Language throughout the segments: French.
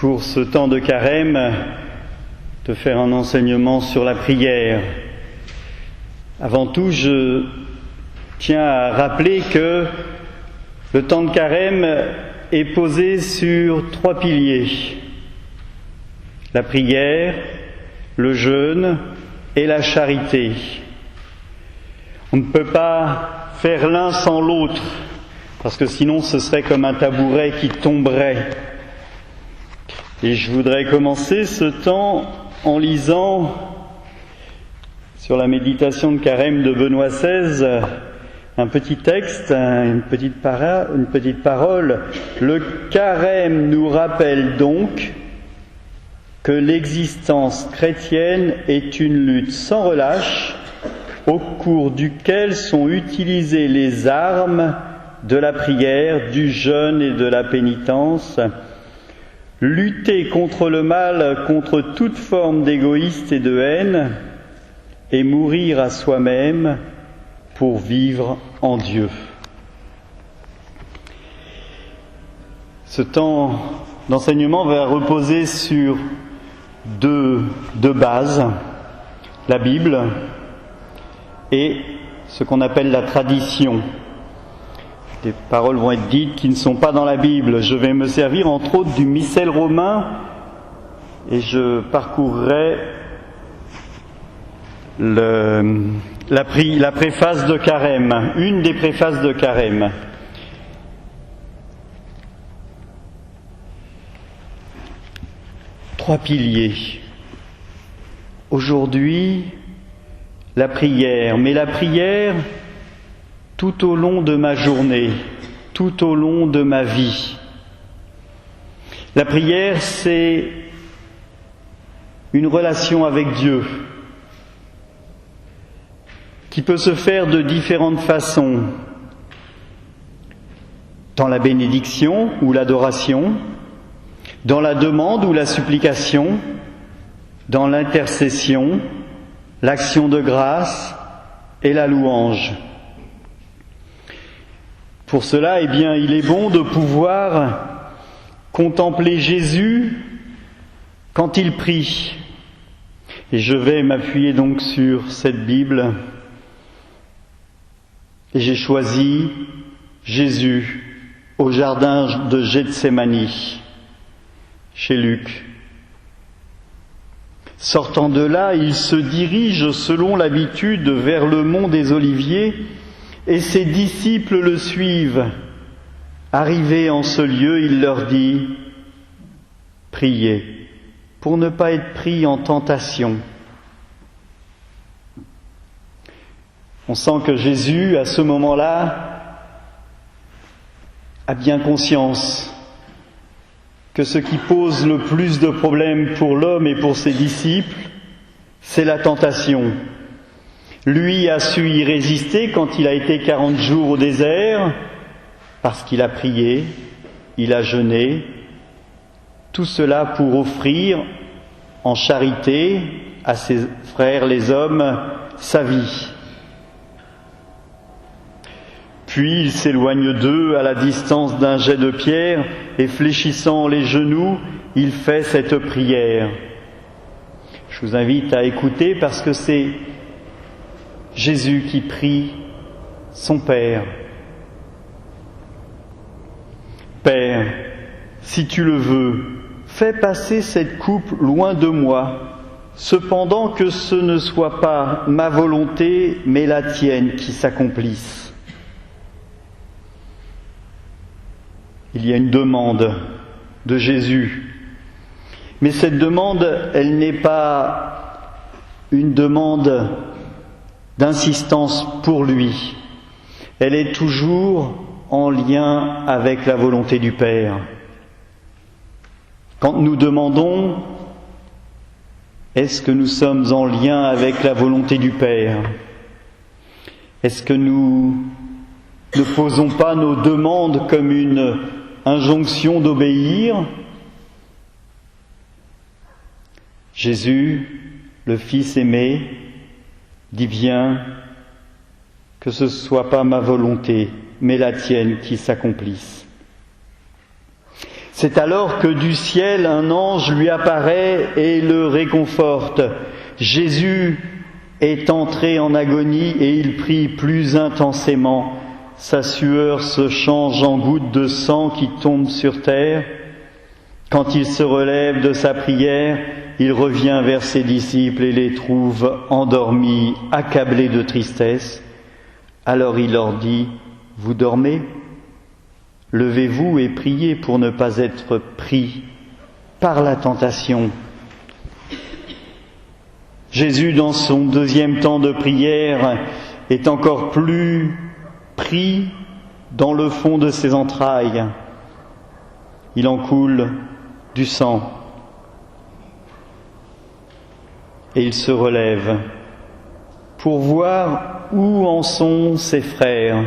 pour ce temps de carême, de faire un enseignement sur la prière. Avant tout, je tiens à rappeler que le temps de carême est posé sur 3 piliers: la prière, le jeûne et la charité. On ne peut pas faire l'un sans l'autre, parce que sinon ce serait comme un tabouret qui tomberait. Et je voudrais commencer ce temps en lisant sur la méditation de carême de Benoît XVI un petit texte, une petite parole. Le carême nous rappelle donc que l'existence chrétienne est une lutte sans relâche au cours duquel sont utilisées les armes de la prière, du jeûne et de la pénitence. Lutter contre le mal, contre toute forme d'égoïsme et de haine, et mourir à soi-même pour vivre en Dieu. Ce temps d'enseignement va reposer sur deux bases, la Bible et ce qu'on appelle la tradition. Des paroles vont être dites qui ne sont pas dans la Bible. Je vais me servir entre autres du missel romain et je parcourrai la préface de carême, une des préfaces de carême. Trois piliers. Aujourd'hui, la prière, mais la prière tout au long de ma journée, tout au long de ma vie. La prière, c'est une relation avec Dieu qui peut se faire de différentes façons. Dans la bénédiction ou l'adoration, dans la demande ou la supplication, dans l'intercession, l'action de grâce et la louange. Pour cela, il est bon de pouvoir contempler Jésus quand il prie. Et je vais m'appuyer donc sur cette Bible. Et j'ai choisi Jésus au jardin de Gethsémani, chez Luc. Sortant de là, il se dirige selon l'habitude vers le mont des Oliviers et ses disciples le suivent. Arrivé en ce lieu, il leur dit « Priez pour ne pas être pris en tentation ». On sent que Jésus, à ce moment-là, a bien conscience que ce qui pose le plus de problèmes pour l'homme et pour ses disciples, c'est la tentation. Lui a su y résister quand il a été 40 jours au désert, parce qu'il a prié, il a jeûné, tout cela pour offrir en charité à ses frères les hommes sa vie. Puis il s'éloigne d'eux à la distance d'un jet de pierre et fléchissant les genoux, il fait cette prière. Je vous invite à écouter parce que c'est Jésus qui prie son Père. Père, si tu le veux, fais passer cette coupe loin de moi, cependant que ce ne soit pas ma volonté, mais la tienne qui s'accomplisse. Il y a une demande de Jésus. Mais cette demande, elle n'est pas une demande d'insistance pour lui. Elle est toujours en lien avec la volonté du Père. Quand nous demandons, est-ce que nous sommes en lien avec la volonté du Père? Est-ce que nous ne posons pas nos demandes comme une injonction d'obéir? Jésus, le Fils aimé, dit bien que ce ne soit pas ma volonté, mais la tienne qui s'accomplisse. C'est alors que du ciel un ange lui apparaît et le réconforte. Jésus est entré en agonie et il prie plus intensément. Sa sueur se change en gouttes de sang qui tombent sur terre. Quand il se relève de sa prière, il revient vers ses disciples et les trouve endormis, accablés de tristesse. Alors il leur dit, « Vous dormez ? Levez-vous et priez pour ne pas être pris par la tentation. » Jésus, dans son deuxième temps de prière, est encore plus pris dans le fond de ses entrailles. Il en coule du sang. Et il se relève pour voir où en sont ses frères,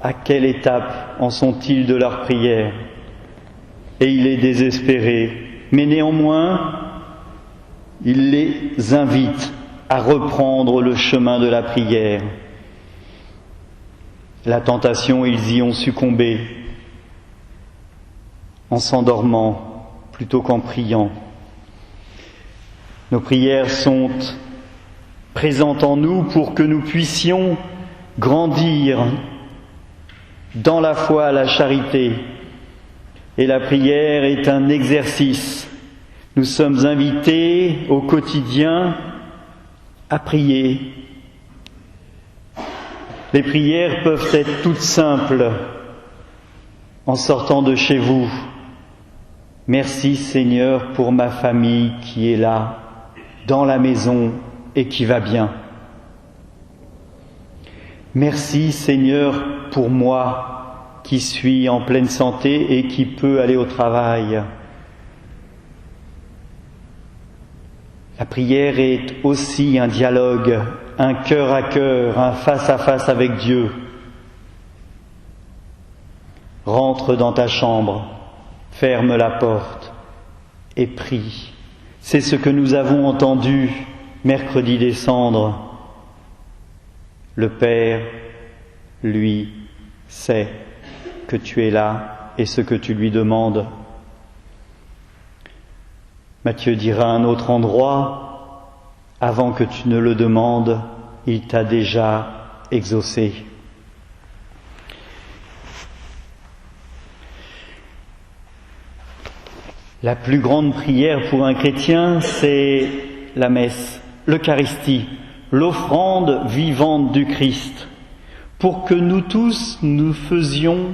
à quelle étape en sont-ils de leur prière. Et il est désespéré, mais néanmoins, il les invite à reprendre le chemin de la prière. La tentation, ils y ont succombé en s'endormant plutôt qu'en priant. Nos prières sont présentes en nous pour que nous puissions grandir dans la foi, la charité. Et la prière est un exercice. Nous sommes invités au quotidien à prier. Les prières peuvent être toutes simples en sortant de chez vous. Merci Seigneur pour ma famille qui est là, dans la maison et qui va bien. Merci Seigneur pour moi qui suis en pleine santé et qui peut aller au travail. La prière est aussi un dialogue, un cœur à cœur, un face à face avec Dieu. Rentre dans ta chambre, ferme la porte et prie. C'est ce que nous avons entendu mercredi des Cendres. Le Père, lui, sait que tu es là et ce que tu lui demandes. Matthieu dira à un autre endroit, avant que tu ne le demandes, il t'a déjà exaucé. La plus grande prière pour un chrétien, c'est la messe, l'Eucharistie, l'offrande vivante du Christ, pour que nous tous nous faisions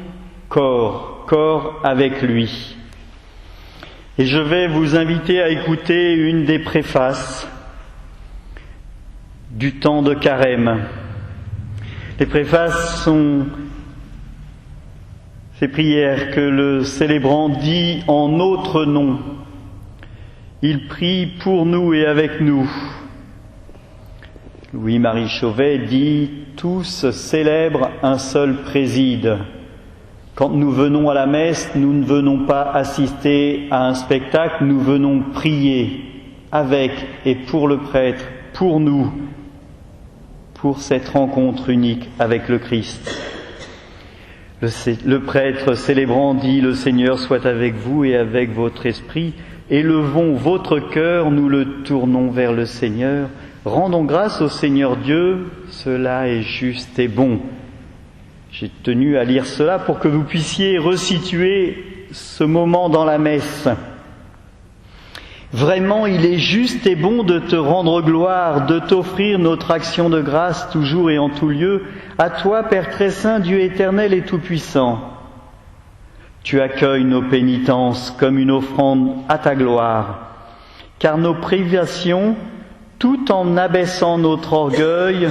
corps avec lui. Et je vais vous inviter à écouter une des préfaces du temps de Carême. Les préfaces sont ces prières que le célébrant dit en notre nom. Il prie pour nous et avec nous. Louis-Marie Chauvet dit « Tous célèbrent un seul préside ». Quand nous venons à la messe, nous ne venons pas assister à un spectacle, nous venons prier avec et pour le prêtre, pour nous, pour cette rencontre unique avec le Christ. Le prêtre célébrant dit « Le Seigneur soit avec vous et avec votre esprit. Élevons votre cœur, nous le tournons vers le Seigneur. Rendons grâce au Seigneur Dieu, cela est juste et bon. » J'ai tenu à lire cela pour que vous puissiez resituer ce moment dans la messe. Vraiment, il est juste et bon de te rendre gloire, de t'offrir notre action de grâce toujours et en tout lieu, à toi, Père très saint, Dieu éternel et tout-puissant. Tu accueilles nos pénitences comme une offrande à ta gloire, car nos privations, tout en abaissant notre orgueil,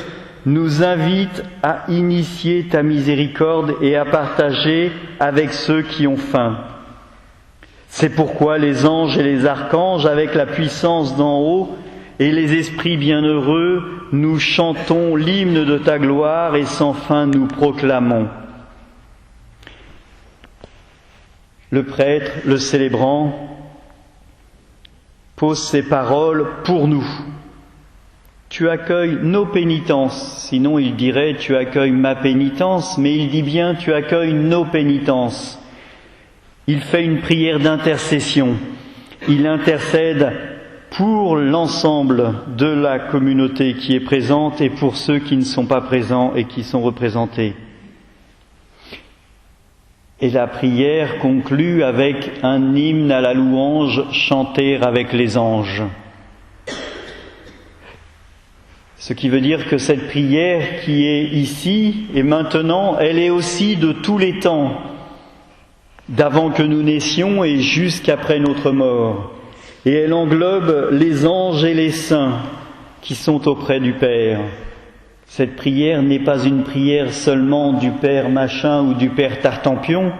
nous invitent à initier ta miséricorde et à partager avec ceux qui ont faim. C'est pourquoi les anges et les archanges, avec la puissance d'en haut, et les esprits bienheureux, nous chantons l'hymne de ta gloire et sans fin nous proclamons. Le prêtre, le célébrant, pose ces paroles pour nous. Tu accueilles nos pénitences, sinon il dirait tu accueilles ma pénitence, mais il dit bien tu accueilles nos pénitences. Il fait une prière d'intercession. Il intercède pour l'ensemble de la communauté qui est présente et pour ceux qui ne sont pas présents et qui sont représentés. Et la prière conclut avec un hymne à la louange chanté avec les anges. Ce qui veut dire que cette prière qui est ici et maintenant, elle est aussi de tous les temps, d'avant que nous naissions et jusqu'après notre mort. Et elle englobe les anges et les saints qui sont auprès du Père. Cette prière n'est pas une prière seulement du Père Machin ou du Père Tartampion,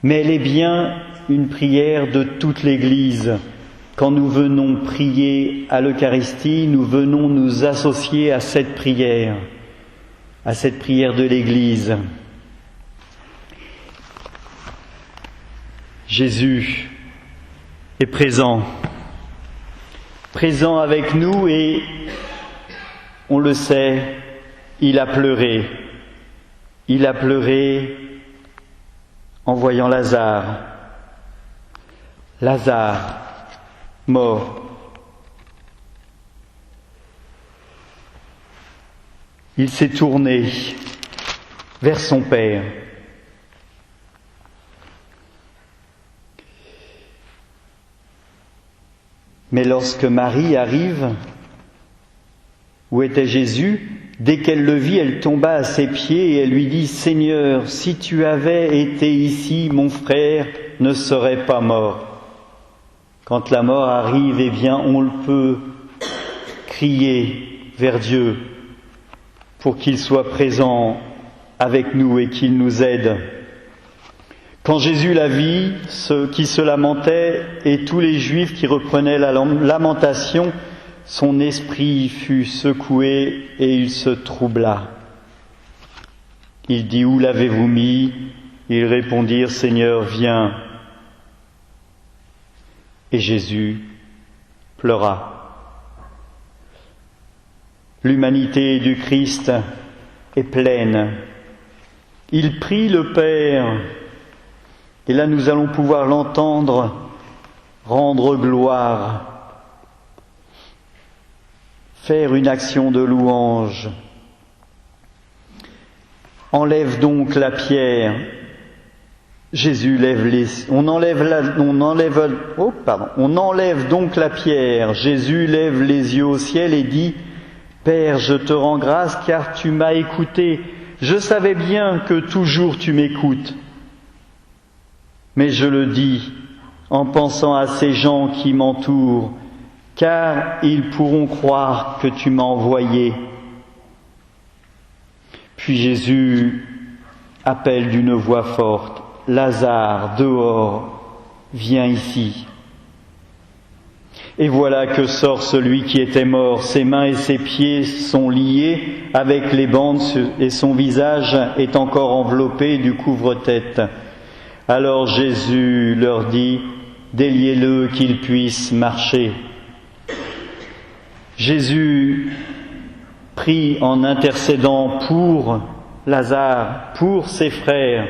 mais elle est bien une prière de toute l'Église. Quand nous venons prier à l'Eucharistie, nous venons nous associer à cette prière de l'Église. Jésus est présent avec nous et on le sait, il a pleuré. Il a pleuré en voyant Lazare. Lazare, mort. Il s'est tourné vers son Père. Mais lorsque Marie arrive, où était Jésus, dès qu'elle le vit, elle tomba à ses pieds et elle lui dit « Seigneur, si tu avais été ici, mon frère ne serait pas mort. » Quand la mort arrive, eh bien, on le peut crier vers Dieu pour qu'il soit présent avec nous et qu'il nous aide. Quand Jésus la vit, ceux qui se lamentaient et tous les Juifs qui reprenaient la lamentation, son esprit fut secoué et il se troubla. Il dit « Où l'avez-vous mis ?» Ils répondirent « Seigneur, viens. » Et Jésus pleura. L'humanité du Christ est pleine. Il prie le Père. Et là, nous allons pouvoir l'entendre rendre gloire, faire une action de louange. Enlève donc la pierre. Jésus on enlève donc la pierre. Jésus lève les yeux au ciel et dit « Père, je te rends grâce car tu m'as écouté. Je savais bien que toujours tu m'écoutes. Mais je le dis en pensant à ces gens qui m'entourent, car ils pourront croire que tu m'as envoyé. » Puis Jésus appelle d'une voix forte, « Lazare, dehors, viens ici. » Et voilà que sort celui qui était mort. Ses mains et ses pieds sont liés avec les bandes et son visage est encore enveloppé du couvre-tête. Alors Jésus leur dit, déliez-le qu'il puisse marcher. Jésus prie en intercédant pour Lazare, pour ses frères.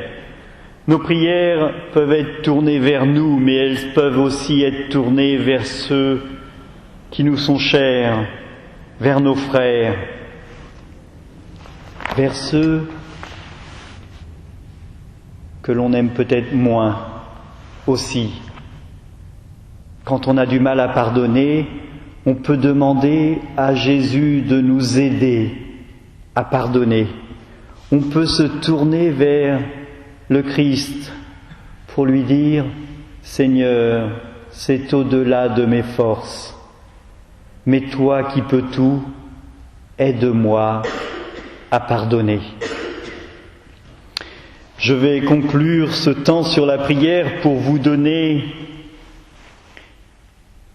Nos prières peuvent être tournées vers nous, mais elles peuvent aussi être tournées vers ceux qui nous sont chers, vers nos frères, vers ceux que l'on aime peut-être moins aussi. Quand on a du mal à pardonner, on peut demander à Jésus de nous aider à pardonner. On peut se tourner vers le Christ pour lui dire « Seigneur, c'est au-delà de mes forces, mais toi qui peux tout, aide-moi à pardonner. » Je vais conclure ce temps sur la prière pour vous donner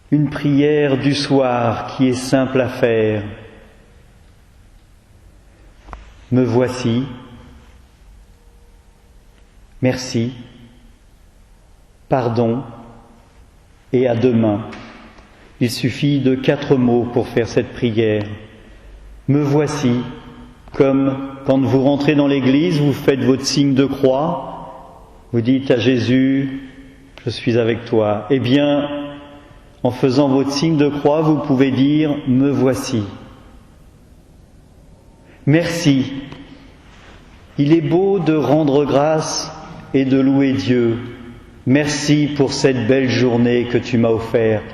une prière du soir qui est simple à faire. Me voici, merci, pardon et à demain. Il suffit de 4 mots pour faire cette prière. Me voici, comme quand vous rentrez dans l'église, vous faites votre signe de croix, vous dites à Jésus, je suis avec toi. Eh bien, en faisant votre signe de croix, vous pouvez dire « Me voici ». Merci. Il est beau de rendre grâce et de louer Dieu. Merci pour cette belle journée que tu m'as offerte.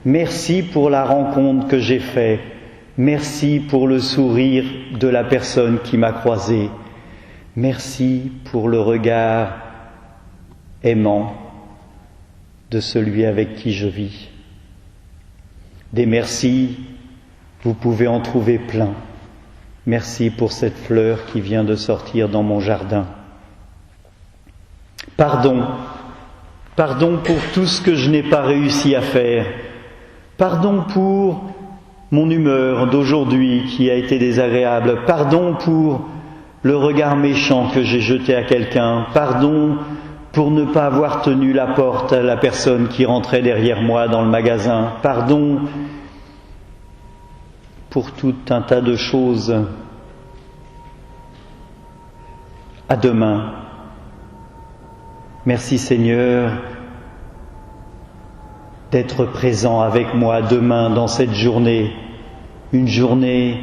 Merci pour la rencontre que j'ai faite. Merci pour le sourire de la personne qui m'a croisé. Merci pour le regard aimant de celui avec qui je vis. Des merci, vous pouvez en trouver plein. Merci pour cette fleur qui vient de sortir dans mon jardin. Pardon pour tout ce que je n'ai pas réussi à faire. Pardon pour mon humeur d'aujourd'hui qui a été désagréable. Pardon pour le regard méchant que j'ai jeté à quelqu'un. Pardon pour ne pas avoir tenu la porte à la personne qui rentrait derrière moi dans le magasin. Pardon pour tout un tas de choses. À demain. Merci Seigneur d'être présent avec moi demain dans cette journée, une journée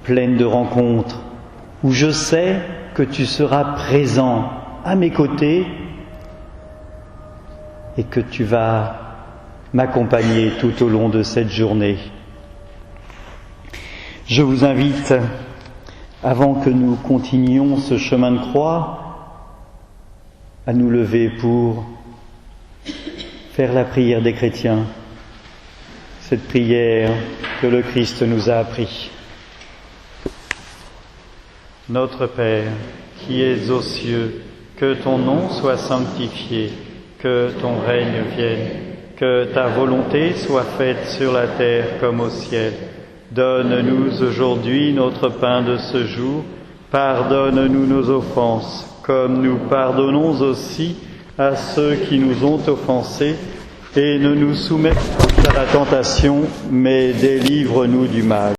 pleine de rencontres, où je sais que tu seras présent à mes côtés et que tu vas m'accompagner tout au long de cette journée. Je vous invite, avant que nous continuions ce chemin de croix, à nous lever pour faire la prière des chrétiens, cette prière que le Christ nous a appris. Notre Père, qui es aux cieux, que ton nom soit sanctifié, que ton règne vienne, que ta volonté soit faite sur la terre comme au ciel. Donne-nous aujourd'hui notre pain de ce jour, pardonne-nous nos offenses, comme nous pardonnons aussi à ceux qui nous ont offensés, et ne nous soumets pas à la tentation, mais délivre-nous du mal.